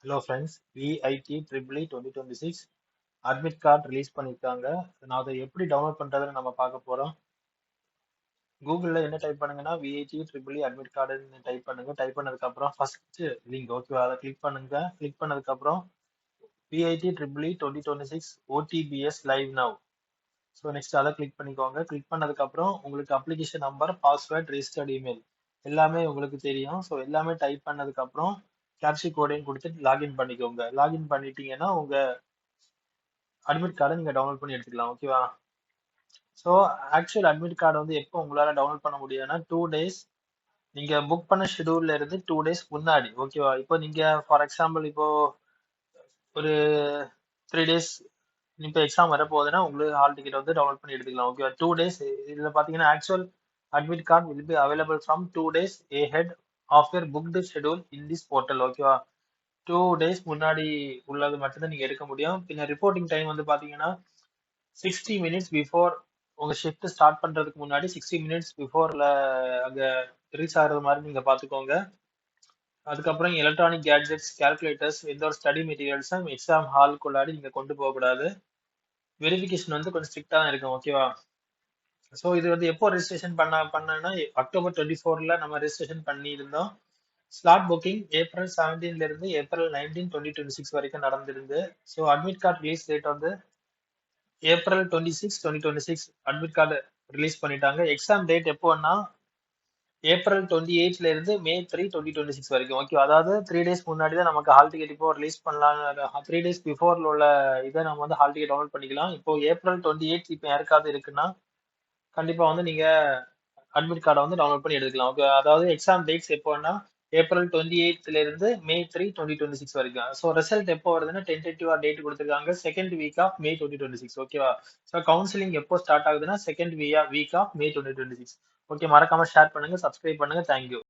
Hello friends, VIT triple 2026 admit card release பண்ணியிருக்காங்க. நான் அதை எப்படி டவுன்லோட் பண்ணுறதுன்னு நம்ம பார்க்க போகிறோம். கூகுளில் என்ன டைப் பண்ணுங்கன்னா விஐடி ட்ரிபிள் அட்மிட் கார்டுன்னு டைப் பண்ணுங்க. டைப் பண்ணதுக்கப்புறம் ஃபர்ஸ்ட் லிங்க் ஓகேவா, அதை கிளிக் பண்ணுங்க. கிளிக் பண்ணதுக்கப்புறம் VIT triple 2026 OTBS live now. So next அதை கிளிக் பண்ணிக்கோங்க. கிளிக் பண்ணதுக்கப்புறம் உங்களுக்கு application number, password, registered email எல்லாமே உங்களுக்கு தெரியும். ஸோ எல்லாமே டைப் பண்ணதுக்கப்புறம் கேப்சி கோடையும் கொடுத்துட்டு லாகின் பண்ணிக்கோங்க. லாகின் பண்ணிட்டீங்கன்னா உங்க அட்மிட் கார்டை நீங்க டவுன்லோட் பண்ணி எடுத்துக்கலாம். ஓகேவா. ஸோ ஆக்சுவல் அட்மிட் கார்டு வந்து எப்போ உங்களால டவுன்லோட் பண்ண முடியும்னா 2 days நீங்க புக் பண்ண ஷெடியூல்ல இருந்து 2 days முன்னாடி. ஓகேவா. இப்போ நீங்க ஃபார் எக்ஸாம்பிள் இப்போ ஒரு 3 days இப்போ எக்ஸாம் வரப்போகுதுன்னா உங்களுக்கு ஹால் டிக்கெட் வந்து டவுன்லோட் பண்ணி எடுத்துக்கலாம். ஓகேவா. 2 days இதுல பாத்தீங்கன்னா actual admit card will be available from 2 days ahead of your booked schedule in this portal. ஓகேவா. 2 days முன்னாடி உள்ளது மட்டும்தான் நீங்க எடுக்க முடியும். பின்ன ரிப்போர்ட்டிங் டைம் வந்து பாத்தீங்கன்னா 60 minutes பிஃபோர் உங்க ஷிஃப்ட் ஸ்டார்ட் பண்றதுக்கு முன்னாடி 60 minutes பிஃபோர்ல அங்க ரீச் ஆகுறது மாதிரி நீங்க பாத்துக்கோங்க. அதுக்கப்புறம் எலக்ட்ரானிக் கேட்ஜெட்ஸ், கால்குலேட்டர்ஸ், எந்த ஒரு ஸ்டடி மெட்டீரியல்ஸும் எக்ஸாம் ஹால்குள்ளாடி நீங்க கொண்டு போக கூடாது. வெரிஃபிகேஷன் வந்து கொஞ்சம் ஸ்ட்ரிக்டா தான் இருக்கும். ஓகேவா. ஸோ இது வந்து எப்போ ரெஜிஸ்ட்ரேஷன் பண்ணனா October 24 நம்ம ரெஜிஸ்ட்ரேஷன் பண்ணியிருந்தோம். ஸ்லாட் புக்கிங் April 17 இருந்து April 19, 2026 வரைக்கும் நடந்திருந்து. So admit card release date வந்து April 26, 2026 அட்மிட் கார்டு ரிலீஸ் பண்ணிட்டாங்க. எக்ஸாம் டேட் எப்போன்னா April 28 இருந்து May 3, 2026 வரைக்கும். ஓகே. அதாவது 3 days முன்னாடி தான் நமக்கு ஹால் டிக்கெட் இப்போ ரிலீஸ் பண்ணலாம். 3 days பிஃபோர்ல உள்ள இதை நம்ம வந்து ஹால் டிக்கெட் டவுன்லோட் பண்ணிக்கலாம். இப்போ April 28 இப்போ யாருக்காவது இருக்குன்னா கண்டிப்பா வந்து நீங்க அட்மிட் கார்டை வந்து டவுன்லோட் பண்ணி எடுத்துக்கலாம். ஓகே. அதாவது எக்ஸாம் டேட்ஸ் எப்போன்னா April 28 இருந்து May 3, 2026 வரைக்கும். ஸோ ரிசல்ட் எப்போ வருதுன்னா டென்டேட்டிவா டேட் கொடுத்துருக்காங்க, செகண்ட் வீக் ஆஃப் May 2026. ஓகேவா. ஸோ கவுன்சிலிங் எப்போ ஸ்டார்ட் ஆகுதுன்னா second week of May 2026. Okay. மறக்காம ஷேர் பண்ணுங்க, சப்ஸ்கிரைப் பண்ணுங்க. தேங்க்யூ.